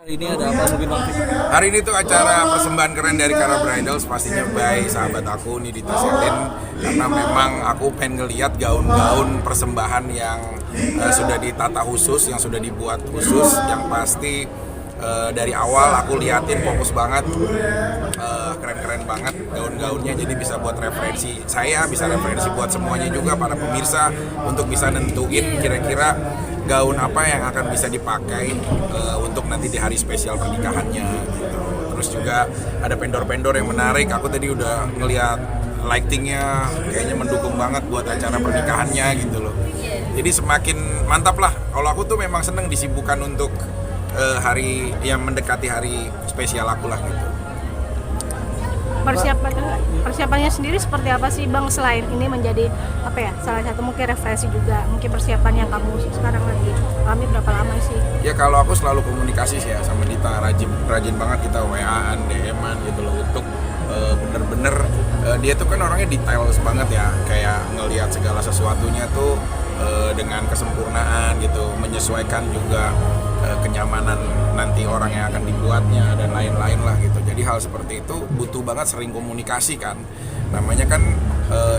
Hari ini ada apa mungkin Bang? Hari ini tuh acara persembahan keren dari Kara Bridals, pastinya by sahabat aku nih Dita Setin, karena memang aku pengen ngeliat gaun-gaun persembahan yang sudah ditata khusus, yang sudah dibuat khusus, yang pasti dari awal aku liatin fokus banget, keren-keren banget gaun-gaunnya, jadi bisa buat referensi saya, bisa referensi buat semuanya juga para pemirsa untuk bisa nentuin kira-kira gaun apa yang akan bisa dipakai untuk nanti di hari spesial pernikahannya gitu. Terus juga ada vendor-vendor yang menarik. Aku tadi udah ngeliat lightingnya kayaknya mendukung banget buat acara pernikahannya gitu loh. Jadi semakin mantap lah. Kalau aku tuh memang seneng disibukkan untuk hari yang mendekati hari spesial aku lah gitu. Persiapannya sendiri seperti apa sih Bang, selain ini menjadi apa ya, salah satu mungkin referensi juga, mungkin persiapan yang kamu sekarang lagi alami berapa lama sih? Ya kalau aku selalu komunikasi sih ya sama Dita, rajin banget kita WA-an, DM-an gitu loh untuk bener-bener dia tuh kan orangnya details banget ya, kayak ngelihat segala sesuatunya tuh dengan kesempurnaan gitu, menyesuaikan juga kenyamanan nanti orang yang akan dibuatnya dan lain-lain lah gitu. Jadi hal seperti itu butuh banget sering komunikasi kan. Namanya kan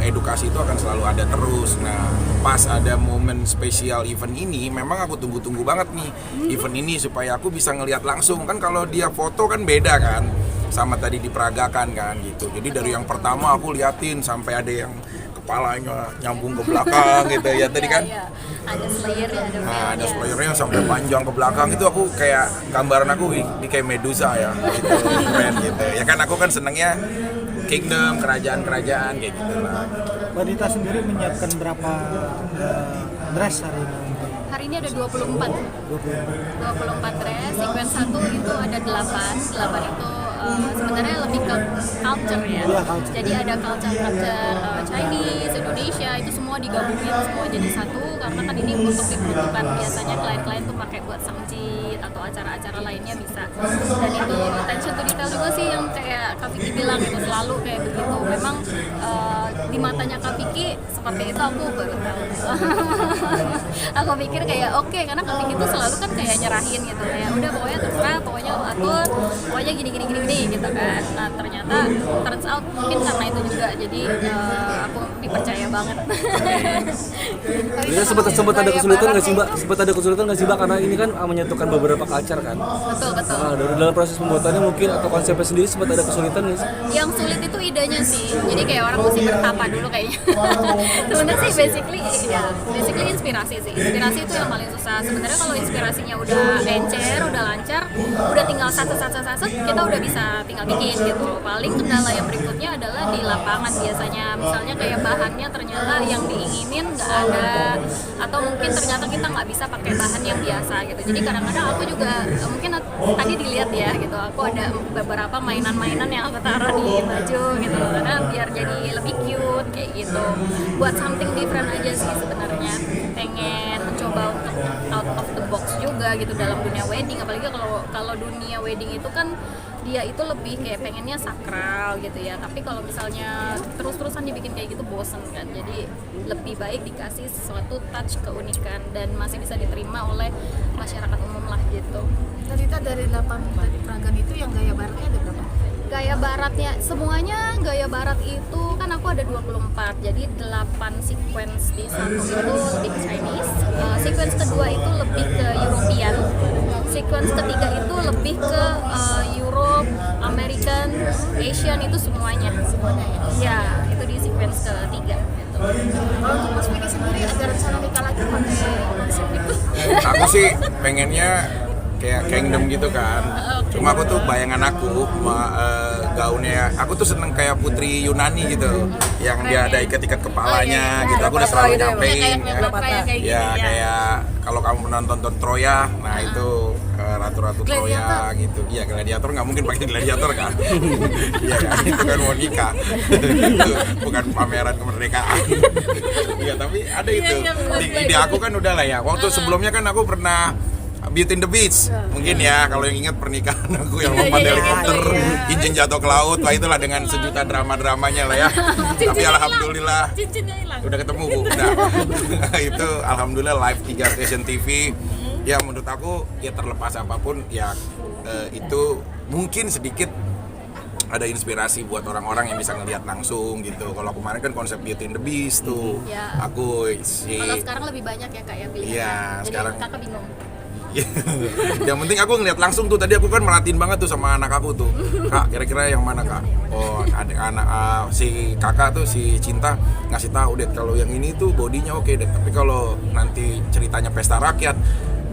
edukasi itu akan selalu ada terus. Nah, pas ada momen spesial event ini, memang aku tunggu-tunggu banget nih event ini supaya aku bisa ngelihat langsung. Kan kalau dia foto kan beda kan sama tadi diperagakan kan gitu. Jadi dari yang pertama aku liatin sampai ada yang kepalanya nyambung ke belakang gitu ya tadi kan. Ada slayernya, ada slayernya sampai panjang ke belakang, itu aku kayak gambaran aku ini kayak Medusa ya gitu, keren gitu. Ya kan aku kan senengnya kingdom, kerajaan-kerajaan kayak gitu lah. Mbak Dita sendiri menyiapkan berapa dress hari ini? Hari ini ada 24 dress, sequence 1 itu ada 8 itu sebenarnya lebih ke culture ya. Jadi ada culture Chinese, Indonesia, itu semua digabungin semua jadi satu, karena kan ini untuk diperuntukkan biasanya klien-klien tuh pakai buat samjit atau acara-acara lainnya bisa. Dan itu attention to detail juga sih yang kayak Kak Vicky bilang, itu selalu kayak begitu. Memang di matanya Kak Vicky seperti itu, aku baru tahu. Aku pikir kayak oke, karena Kak Vicky tuh selalu kan kayak nyerahin gitu, kayak udah pokoknya terserah, pokoknya lo atur, pokoknya gini gitu kan. Nah ternyata turns out mungkin karena itu juga, jadi aku dipercaya banget. Ini sempat ada kesulitan nggak sih Mbak? Sempat ada kesulitan nggak sih Mbak? Karena ini kan menyatukan beberapa culture kan. Betul. Nah, dalam proses pembuatannya mungkin atau konsepnya sendiri sempat ada kesulitan nggak sih? Yang sulit itu idenya sih, jadi kayak orang mesti bertapa dulu kayaknya. Sebenarnya sih basically inspirasi sih. Inspirasi itu yang paling susah. Sebenarnya kalau inspirasinya udah encer, udah lancar, udah tinggal satu kita udah bisa tinggal bikin gitu. Paling kendala yang berikutnya adalah di lapangan biasanya. Misalnya kayak bahannya ternyata yang diinginin nggak ada, atau mungkin ternyata kita nggak bisa pakai bahan yang biasa gitu. Jadi kadang-kadang aku juga mungkin tadi dilihat ya gitu, aku ada beberapa mainan-mainan yang aku taruh di baju gitu, karena biar jadi lebih cute kayak gitu. Buat something different aja sih sebenarnya. Pengen mencoba untuk out of the box juga gitu dalam dunia wedding, apalagi kalau dunia wedding itu kan dia itu lebih kayak pengennya sakral gitu ya, tapi kalau misalnya terus-terusan dibikin kayak gitu bosen kan. Jadi lebih baik dikasih sesuatu touch keunikan dan masih bisa diterima oleh masyarakat umum lah gitu. Tadi dari 8 tadi peragaan itu yang gaya baratnya ada berapa? Gaya baratnya semuanya gaya barat itu kan aku ada 24, jadi 8 sequence di satu itu lebih ke Chinese, sequence kedua itu lebih ke European, sequence ketiga itu lebih ke Europe, American, Asian, itu semuanya ya itu di sequence ketiga gitu. Kalau untuk Mas Vicky sendiri ada rencana nikah lagi pakai konsep itu? Aku sih pengennya kayak kingdom gitu kan. Cuma aku tuh bayangan aku gaunnya, aku tuh seneng kayak putri Yunani gitu, yang dia ada ikat-ikat kepalanya gitu. Aku udah selalu nyampein ya kayak kalau kamu nonton Troya, nah itu ratu-ratu Troya gitu. Iya, gladiator nggak mungkin pakai gladiator kan. Iya kan, itu kan mau nikah. Itu bukan pameran kemerdekaan. Iya, tapi ada itu. Di aku kan udah lah ya. Waktu sebelumnya kan aku pernah Beauty and the Beast mungkin ya, kalau yang ingat pernikahan aku yang lompat helikopter, cincin jatuh ke laut, lah itulah dengan sejuta drama-dramanya lah ya. Tapi alhamdulillah udah ketemu Bu, udah. Itu alhamdulillah live 3 Station TV Ya menurut aku ya terlepas apapun ya itu mungkin sedikit ada inspirasi buat orang-orang yang bisa ngelihat langsung gitu. Kalau kemarin kan konsep Beauty and the Beast tuh, Ya. aku si Kalau sekarang lebih banyak ya kak ya pilihan. Iya, Jadi sekarang- kakak bingung. yang penting aku ngeliat langsung tuh. Tadi aku kan merhatiin banget tuh sama anak aku tuh, Kak kira-kira yang mana Kak? Oh ada anak si kakak tuh si Cinta ngasih tahu deh kalau yang ini tuh bodinya oke deh, tapi kalau nanti ceritanya pesta rakyat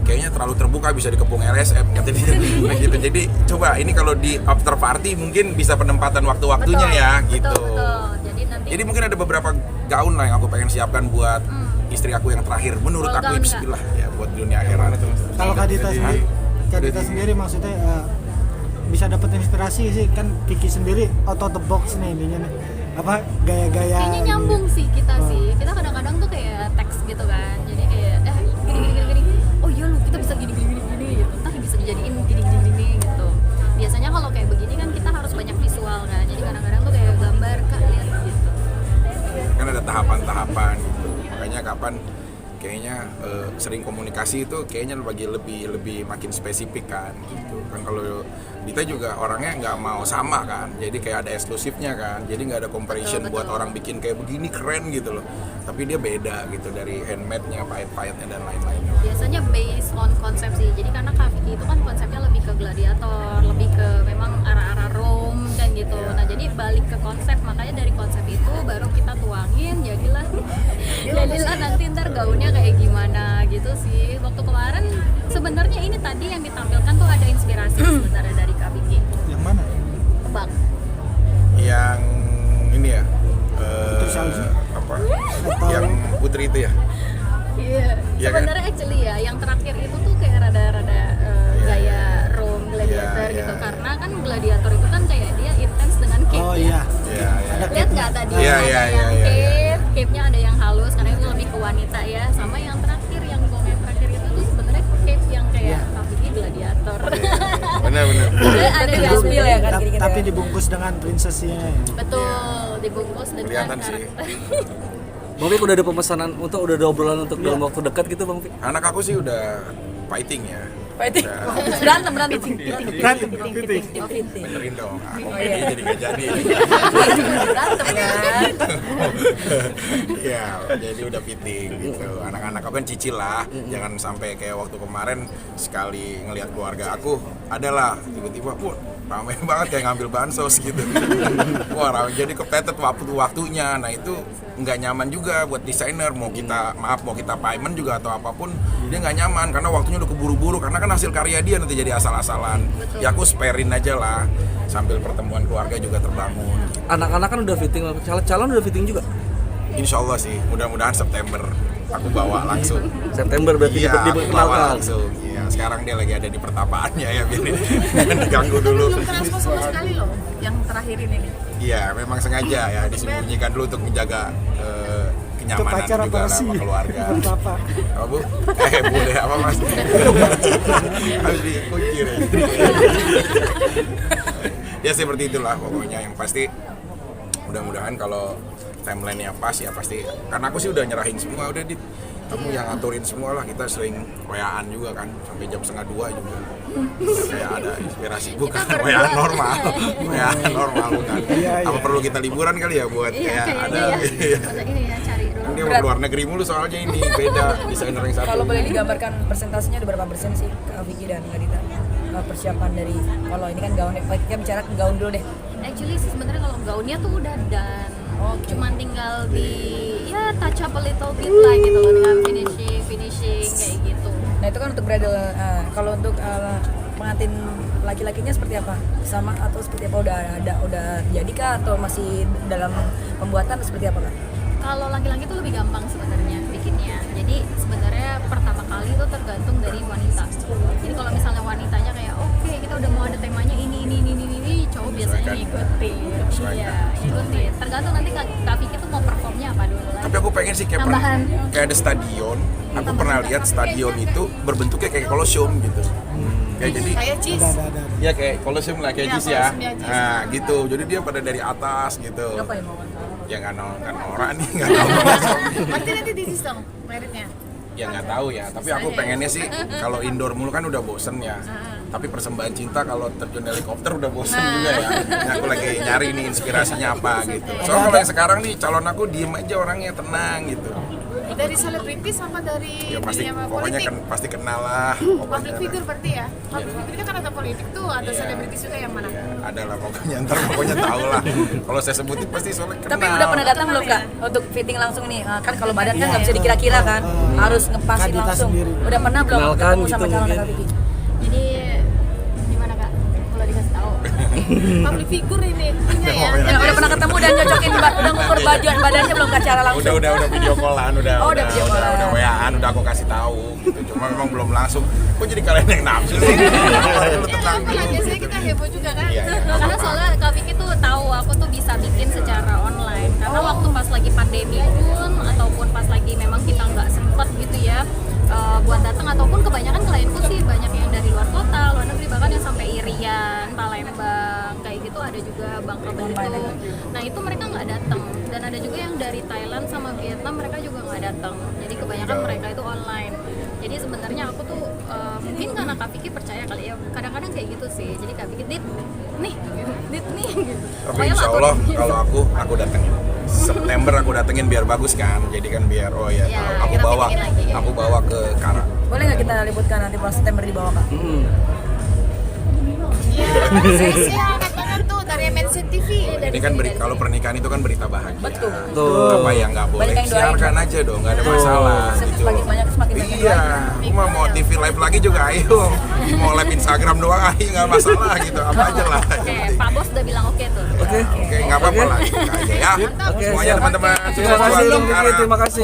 kayaknya terlalu terbuka bisa dikepung LSM kata dia. Nah, gitu. Jadi coba ini kalau di after party mungkin bisa penempatan waktu-waktunya ya gitu. Betul. Jadi nanti Jadi mungkin ada beberapa gaun lah yang aku pengen siapkan buat istri aku yang terakhir. Menurut Kalau aku gaun bismillah ya buat dunia akhirat. Kalau Kak Dita sendiri maksudnya bisa dapat inspirasi sih kan Kiki sendiri out of the box nih ininya nih. Apa gaya-gaya kayaknya nyambung sih kita sih. Kita kadang-kadang tuh kayak teks gitu kan. Jadi kayak gini. Oh iya lu kita bisa gini gitu. Ntar bisa dijadiin gini gitu. Biasanya kalau kayak begini kan kita harus banyak visual kan. Jadi kadang-kadang tuh kayak gambar kak lihat gitu. Kan ada tahapan-tahapan gitu. Makanya kapan kayaknya sering komunikasi itu kayaknya lebih makin spesifik kan gitu. Kan kalau Dita juga orangnya nggak mau sama kan, jadi kayak ada eksklusifnya kan, jadi nggak ada comparison Betul. buat orang bikin kayak begini keren gitu loh, tapi dia beda gitu dari handmade-nya, pahit-pahitnya dan lain-lainnya. Biasanya based on konsep sih. Jadi karena Kak Vicky itu kan konsepnya lebih ke gladiator, lebih ke memang arah-arah Rome kan gitu. Nah, jadi balik ke konsep, makanya dari konsep itu baru kita tuangin jadilah nanti ntar gaunnya kayak gimana gitu sih. Waktu kemarin sebenarnya ini tadi yang ditampilkan tuh ada inspirasi sebenarnya dari Kak Vicky. yang mana? Tebak. Yang ini ya, Salju? apa? Atau- Yang Putri itu ya? Iya. Iya kan? Sebenarnya actually ya, yang terakhir itu tuh kayak rada-rada gaya Rome gladiator Iya, gitu. iya. Karena kan gladiator itu kan kayak dia intens dengan cape. Oh iya. Iya, iya. Ada Lihat nggak tadi? Iya, Ada iya, yang iya, iya. cape-nya ada yang halus karena itu lebih ke wanita ya. Sama yang terakhir, yang gong yang terakhir itu tuh sebenarnya cape yang kayak Kaviki gladiator. Benar-benar. Ada gaspil ya kan? Tapi dibungkus dengan princessnya. Betul, dibungkus dengan Kelihatan sih. Bang Fik udah ada pemesanan udah ada obrolan untuk dalam waktu dekat gitu Bang Fik? Anak aku sih udah fighting ya. Fighting. Udah Berantem. benerin dong. Aku ini jadi gak jadi. Berantem kan. Iya, jadi udah fitting gitu. Anak-anak aku kan cicil lah. Jangan sampai kayak waktu kemarin sekali ngelihat keluarga aku, adalah tiba-tiba, wah ramai banget kayak ngambil bansos gitu. Wah ramai, jadi kepepet waktunya. Nah itu nggak nyaman juga buat desainer. Mau kita payment juga atau apapun, dia nggak nyaman karena waktunya udah keburu-buru. Karena kan hasil karya dia nanti jadi asal-asalan. Ya aku sparein aja lah sambil pertemuan keluarga juga terbangun. Anak-anak kan udah fitting, calon udah fitting juga. Insya Allah sih, mudah-mudahan September aku bawa langsung. September berarti Iya, aku bawa diperkenalkan. langsung. Iya, sekarang dia lagi ada di pertapaannya ya, biar jangan diganggu dulu. Belum transport sama sekali loh yang terakhir ini nih. Iya, memang sengaja ya disembunyikan dulu untuk menjaga Itu kenyamanan pacar juga apa lah sih? sama keluarga. Apa? Oh, Bu? Boleh apa Mas? Harus dikucir ya. Ya seperti itulah pokoknya, yang pasti mudah-mudahan kalau timeline-nya pas ya pasti, karena aku sih udah nyerahin semua, udah kamu yang ngaturin semua lah. Kita sering WA-an juga kan sampai jam 1:30 juga kayak ada inspirasi, bukan WA normal. WA normal bukan. Apa perlu kita liburan kali ya buat Iya, kayak kayaknya ada ya. iya. Masa ini ya cari Kan dulu. dia mau keluar negeri mulu soalnya, ini beda desainer yang satu. Kalau boleh digambarkan presentasinya ada berapa persen sih Kak Vicky dan Kak Dita? Persiapan dari, kalau ini kan gaun, kita bicara gaun dulu deh. Actually sih sebenarnya kalau gaunnya tuh udah done. Cuman tinggal di ya touch up a little bit lah gitu loh, dengan finishing kayak gitu. Nah itu kan untuk bridal. Kalau untuk pengantin laki-lakinya seperti apa? Sama atau seperti apa? Udah jadi kah atau masih dalam pembuatan seperti apa kak? Kalau laki-laki tuh lebih gampang sebenarnya bikinnya. Jadi sebenarnya pertama kali itu tergantung dari wanita. Jadi kalau misalnya wanitanya kayak oke, kita udah mau ada temanya ini, cowok biasanya ngikutin. Iya, ngikutin. Tergantung nanti Kak Vicky tuh mau performnya apa dulu lah. Tapi aku pengen sih kayak Tambahan. kayak ada stadion. Aku pernah lihat stadion itu berbentuknya kayak kolosium gitu. Kayak jadi Kayak cheese. Ada. ya kayak kolosium lah, kayak Iya, jis ya. kolosiumnya jis. Nah gitu. Jadi dia pada dari atas gitu. Apa yang mau? Ya nggak norak nih, nggak tahu. Berarti nanti di dong meritnya. Ya nggak tahu ya, tapi aku pengennya sih kalau indoor mulu kan udah bosen ya. Tapi persembahan cinta kalau terjun helikopter udah bosen juga ya. Nah, aku lagi nyari nih inspirasinya apa gitu. Soalnya kalau yang sekarang nih calon aku diem aja orangnya, tenang gitu. Dari selebritis sama dari Ya pasti dunia pokoknya politik? pasti kenal lah. Public Pokoknya figure berarti ya? Public figure kan ada politik tuh, ada selebritis juga yang mana? ya, ada lah pokoknya ntar pokoknya tahu lah. Kalau saya sebutin pasti soalnya kenal. Tapi udah pernah datang belum Kak untuk fitting langsung nih? Kan kalau badan kan nggak bisa dikira-kira kan, harus ngepasin Kadita langsung. sendiri. Udah pernah belum Kenalkan ketemu gitu sama calon mungkin. Kak Vicky? Jadi gimana kak? Kalau dikasih tahu public figure ini punya ya? Udah pernah ketemu dan nyocokin, udah ngukur badannya belum Kak secara langsung? Udah video callan, udah video callan. udah WA-an, udah aku kasih tahu gitu. Cuma memang belum langsung. Kok jadi kalian yang nafsu sih? Lu Ya tenang apa lah, dulu. biasanya kita heboh juga kan? Iya, iya. Karena soalnya Kak Vicky tuh tahu aku tuh bisa bikin secara online. Karena waktu pas lagi pandemi pun ataupun pas lagi memang kita nggak sempet gitu ya buat datang, ataupun kebanyakan klienku sih banyak yang dari luar kota, luar negeri, bahkan yang sampai Irian, Palembang kayak gitu, ada juga Bangka Belitung. Nah itu mereka nggak datang, dan ada juga yang dari Thailand sama Vietnam, mereka juga nggak datang. Jadi kebanyakan mereka itu online. Jadi sebenarnya aku tuh mungkin karena Kak Vicky percaya kali ya, kadang-kadang kayak gitu sih. Jadi Kak Vicky dit nih gitu. Tapi Pokoknya insya lah, Allah aku- kalau aku datengin September, aku datengin biar bagus kan. Jadi kan biar Ya, aku kita bawa bikin lagi. aku bawa ke Kara. Boleh nggak kita liputkan nanti pas September di bawah Kak? Iya, saya katakan tuh dari MNC TV. Ini kan kalau pernikahan itu kan berita bahagia. Betul. Tuh. Apa yang nggak boleh? Banyak yang doain. Siarkan aja dong, nggak ada masalah. Gitu. Semakin banyak semakin banyak. Iya, aku mah mau TV live lagi juga ayo. Mau live Instagram doang ayo, nggak masalah gitu. Apa aja lah. Oke, Pak Bos udah bilang oke tuh. Oke. Oke, nggak apa-apa lah. Buka aja ya. Oke, Semuanya siap. teman-teman. Terima kasih Sukses buat Bang Vicky, Kara. terima kasih.